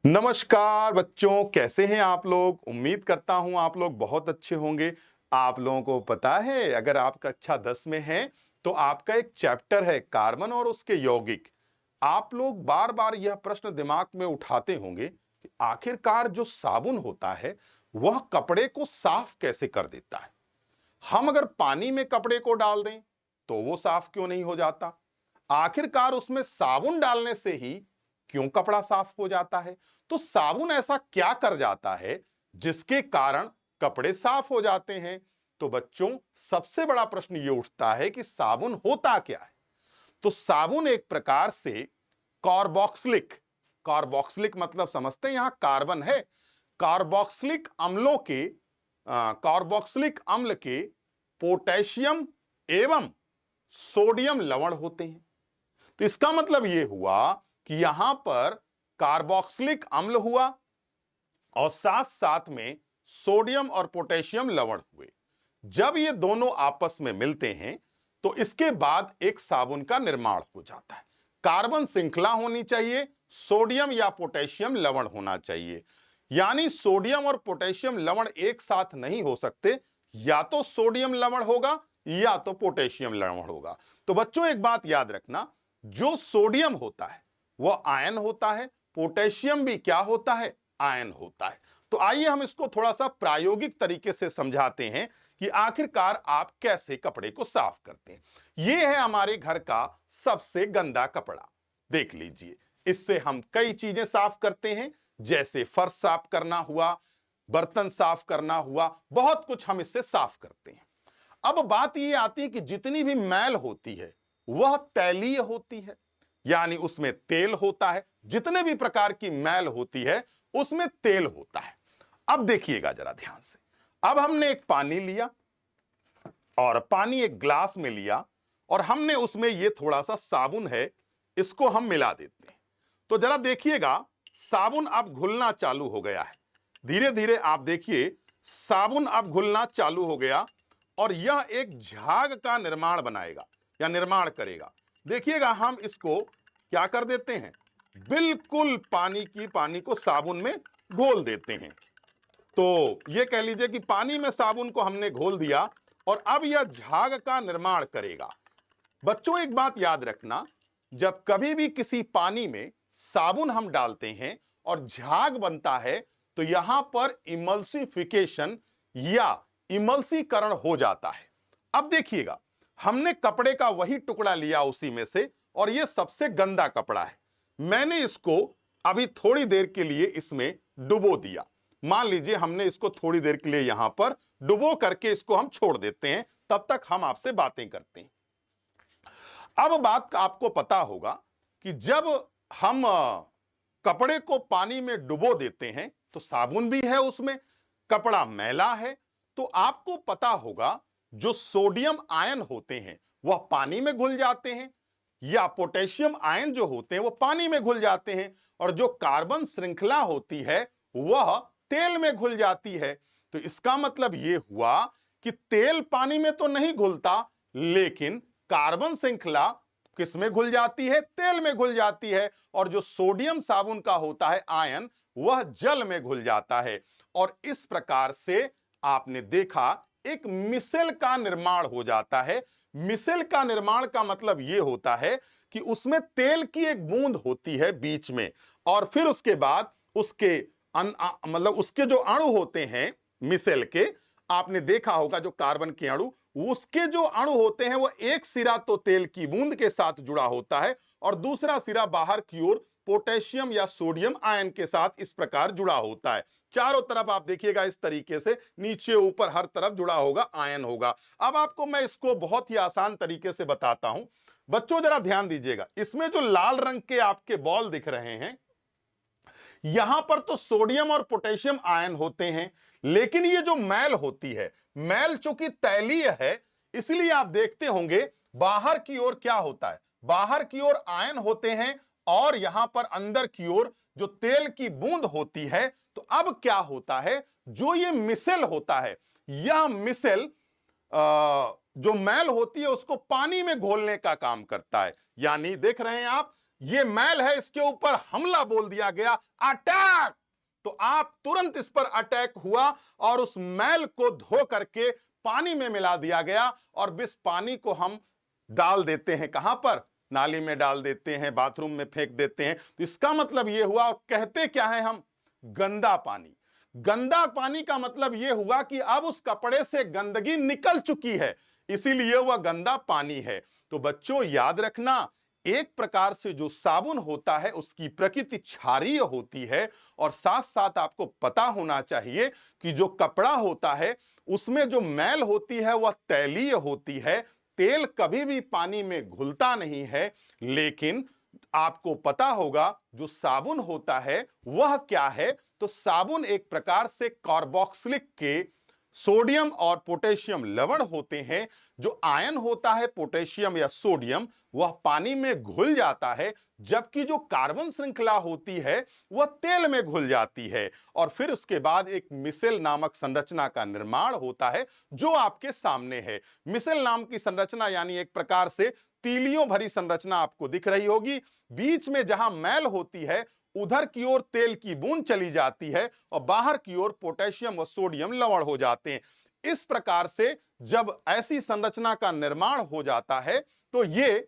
नमस्कार बच्चों, कैसे हैं आप लोग। उम्मीद करता हूं आप लोग बहुत अच्छे होंगे। आप लोगों को पता है, अगर आप कक्षा 10 में हैं तो आपका एक चैप्टर है कार्बन और उसके यौगिक। आप लोग बार बार यह प्रश्न दिमाग में उठाते होंगे कि आखिरकार जो साबुन होता है वह कपड़े को साफ कैसे कर देता है। हम अगर पानी में कपड़े को डाल दें तो वो साफ क्यों नहीं हो जाता। आखिरकार उसमें साबुन डालने से ही क्यों कपड़ा साफ हो जाता है। तो साबुन ऐसा क्या कर जाता है जिसके कारण कपड़े साफ हो जाते हैं। तो बच्चों, सबसे बड़ा प्रश्न ये उठता है कि साबुन होता क्या है। तो साबुन एक प्रकार से कार्बोक्सिलिक कार्बोक्सिलिक मतलब समझते हैं, यहां कार्बन है। कार्बोक्सिलिक अम्लों के कार्बोक्सिलिक अम्ल के पोटेशियम एवं सोडियम लवण होते हैं। तो इसका मतलब यह हुआ कि यहां पर कार्बोक्सिलिक अम्ल हुआ और साथ साथ में सोडियम और पोटेशियम लवण हुए। जब ये दोनों आपस में मिलते हैं तो इसके बाद एक साबुन का निर्माण हो जाता है। कार्बन श्रृंखला होनी चाहिए, सोडियम या पोटेशियम लवण होना चाहिए। यानी सोडियम और पोटेशियम लवण एक साथ नहीं हो सकते, या तो सोडियम लवण होगा या तो पोटेशियम लवण होगा। तो बच्चों, एक बात याद रखना, जो सोडियम होता है वह आयन होता है, पोटेशियम भी क्या होता है, आयन होता है। तो आइए हम इसको थोड़ा सा प्रायोगिक तरीके से समझाते हैं कि आखिरकार आप कैसे कपड़े को साफ करते हैं। यह है हमारे घर का सबसे गंदा कपड़ा, देख लीजिए। इससे हम कई चीजें साफ करते हैं, जैसे फर्श साफ करना हुआ, बर्तन साफ करना हुआ, बहुत कुछ हम इससे साफ करते हैं। अब बात यह आती है कि जितनी भी मैल होती है वह तैलीय होती है, यानी उसमें तेल होता है। जितने भी प्रकार की मैल होती है उसमें तेल होता है। अब देखिएगा जरा ध्यान से। अब हमने एक पानी लिया और पानी एक ग्लास में लिया और हमने उसमें ये थोड़ा सा साबुन है, इसको हम मिला देते हैं। तो जरा देखिएगा, साबुन अब घुलना चालू हो गया है। धीरे धीरे आप देखिए, साबुन अब घुलना चालू हो गया और यह एक झाग का निर्माण बनाएगा या निर्माण करेगा। देखिएगा, हम इसको क्या कर देते हैं, बिल्कुल पानी को साबुन में घोल देते हैं। तो ये कह लीजिए कि पानी में साबुन को हमने घोल दिया और अब यह झाग का निर्माण करेगा। बच्चों, एक बात याद रखना, जब कभी भी किसी पानी में साबुन हम डालते हैं और झाग बनता है तो यहां पर इमल्सिफिकेशन या इमल्सीकरण हो जाता है। अब देखिएगा, हमने कपड़े का वही टुकड़ा लिया उसी में से, और यह सबसे गंदा कपड़ा है। मैंने इसको अभी थोड़ी देर के लिए इसमें डुबो दिया। मान लीजिए हमने इसको थोड़ी देर के लिए यहां पर डुबो करके इसको हम छोड़ देते हैं, तब तक हम आपसे बातें करते हैं। अब बात आपको पता होगा कि जब हम कपड़े को पानी में डुबो देते हैं तो साबुन भी है उसमें, कपड़ा मैला है। तो आपको पता होगा जो सोडियम आयन होते हैं वह पानी में घुल जाते हैं, या पोटेशियम आयन जो होते हैं वो पानी में घुल जाते हैं, और जो कार्बन श्रृंखला होती है वह तेल में घुल जाती है। तो इसका मतलब यह हुआ कि तेल पानी में तो नहीं घुलता, लेकिन कार्बन श्रृंखला किस में घुल जाती है, तेल में घुल जाती है। और जो सोडियम साबुन का होता है आयन, वह जल में घुल जाता है। और इस प्रकार से आपने देखा एक मिसेल का निर्माण हो जाता है। मिसेल का निर्माण का मतलब यह होता है कि उसमें तेल की एक बूंद होती है बीच में, और फिर उसके बाद उसके मतलब उसके जो अणु होते हैं मिसेल के, आपने देखा होगा जो कार्बन के अणु, उसके जो अणु होते हैं वो एक सिरा तो तेल की बूंद के साथ जुड़ा होता है और दूसरा सिरा बाहर की ओर पोटेशियम या सोडियम आयन के साथ इस प्रकार जुड़ा होता है। चारों तरफ आप देखिएगा इस तरीके से, नीचे ऊपर हर तरफ जुड़ा होगा, आयन होगा। अब आपको मैं इसको बहुत ही आसान तरीके से बताता हूं। बच्चों जरा ध्यान दीजिएगा, इसमें जो लाल रंग के आपके बॉल दिख रहे हैं, यहां पर तो सोडियम और पोटेशियम आयन होते हैं, लेकिन ये जो मैल होती है, मैल चूंकि तैलीय है, इसलिए आप देखते होंगे बाहर की ओर क्या होता है, बाहर की ओर आयन होते हैं और यहां पर अंदर की ओर जो तेल की बूंद होती है। तो अब क्या होता है, जो ये मिसेल होता है, यह मिसेल जो मैल होती है उसको पानी में घोलने का काम करता है। यानी देख रहे हैं आप, ये मैल है, इसके ऊपर हमला बोल दिया गया, अटैक। तो आप तुरंत इस पर अटैक हुआ और उस मैल को धो करके पानी में मिला दिया गया और इस पानी को हम डाल देते हैं कहां पर, नाली में डाल देते हैं, बाथरूम में फेंक देते हैं। तो इसका मतलब यह हुआ, और कहते क्या है हम, गंदा पानी। गंदा पानी का मतलब यह हुआ कि अब उस कपड़े से गंदगी निकल चुकी है, इसीलिए वह गंदा पानी है। तो बच्चों याद रखना, एक प्रकार से जो साबुन होता है उसकी प्रकृति क्षारीय होती है, और साथ साथ आपको पता होना चाहिए कि जो कपड़ा होता है उसमें जो मैल होती है वह तैलीय होती है। तेल कभी भी पानी में घुलता नहीं है। लेकिन आपको पता होगा जो साबुन होता है वह क्या है, तो साबुन एक प्रकार से कार्बोक्सिलिक के सोडियम और पोटेशियम लवण होते हैं। जो आयन होता है पोटेशियम या सोडियम, वह पानी में घुल जाता है, जबकि जो कार्बन श्रृंखला होती है वह तेल में घुल जाती है, और फिर उसके बाद एक मिसेल नामक संरचना का निर्माण होता है जो आपके सामने है। मिसेल नाम की संरचना यानी एक प्रकार से तीलियों भरी संरचना आपको दिख रही होगी। बीच में जहां मैल होती है उधर की ओर तेल की बूंद चली जाती है और बाहर की ओर पोटेशियम व सोडियम लवण हो जाते हैं। इस प्रकार से जब ऐसी संरचना का निर्माण हो जाता है तो ये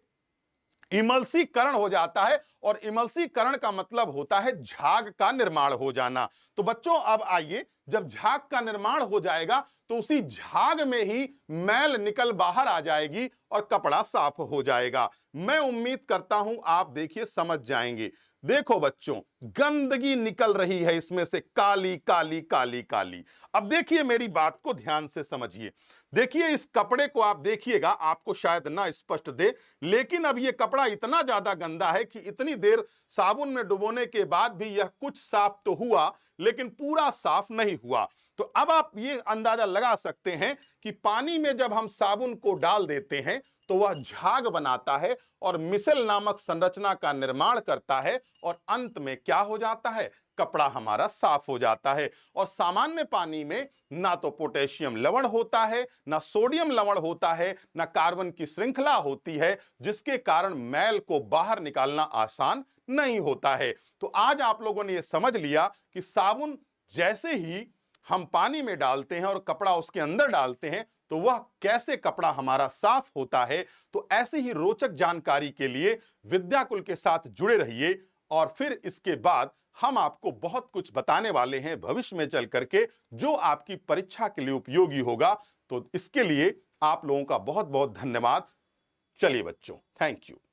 इमल्सीकरण हो जाता है, और इमल्सीकरण का मतलब होता है झाग का निर्माण हो जाना। तो बच्चों अब आइए, जब झाग का निर्माण हो जाएगा तो उसी झाग में ही मैल निकल बाहर आ जाएगी और कपड़ा साफ हो जाएगा। मैं उम्मीद करता हूं आप देखिए समझ जाएंगे। देखो बच्चों, गंदगी निकल रही है इसमें से, काली काली काली काली। अब देखिए मेरी बात को ध्यान से समझिए। देखिए इस कपड़े को आप देखिएगा, आपको शायद ना स्पष्ट दे, लेकिन अब ये कपड़ा इतना ज्यादा गंदा है कि इतनी देर साबुन में डुबोने के बाद भी यह कुछ साफ तो हुआ लेकिन पूरा साफ नहीं हुआ। तो अब आप ये अंदाजा लगा सकते हैं कि पानी में जब हम साबुन को डाल देते हैं तो वह झाग बनाता है और मिसेल नामक संरचना का निर्माण करता है, और अंत में क्या हो जाता है, कपड़ा हमारा साफ हो जाता है। और सामान्य पानी में ना तो पोटेशियम लवण होता है, ना सोडियम लवण होता है, ना कार्बन की श्रृंखला होती है, जिसके कारण मैल को बाहर निकालना आसान नहीं होता है। तो आज आप लोगों ने यह समझ लिया कि साबुन जैसे ही हम पानी में डालते हैं और कपड़ा उसके अंदर डालते हैं तो वह कैसे कपड़ा हमारा साफ होता है। तो ऐसी ही रोचक जानकारी के लिए विद्याकुल के साथ जुड़े रहिए, और फिर इसके बाद हम आपको बहुत कुछ बताने वाले हैं भविष्य में चल करके, जो आपकी परीक्षा के लिए उपयोगी होगा। तो इसके लिए आप लोगों का बहुत बहुत धन्यवाद। चलिए बच्चों, थैंक यू।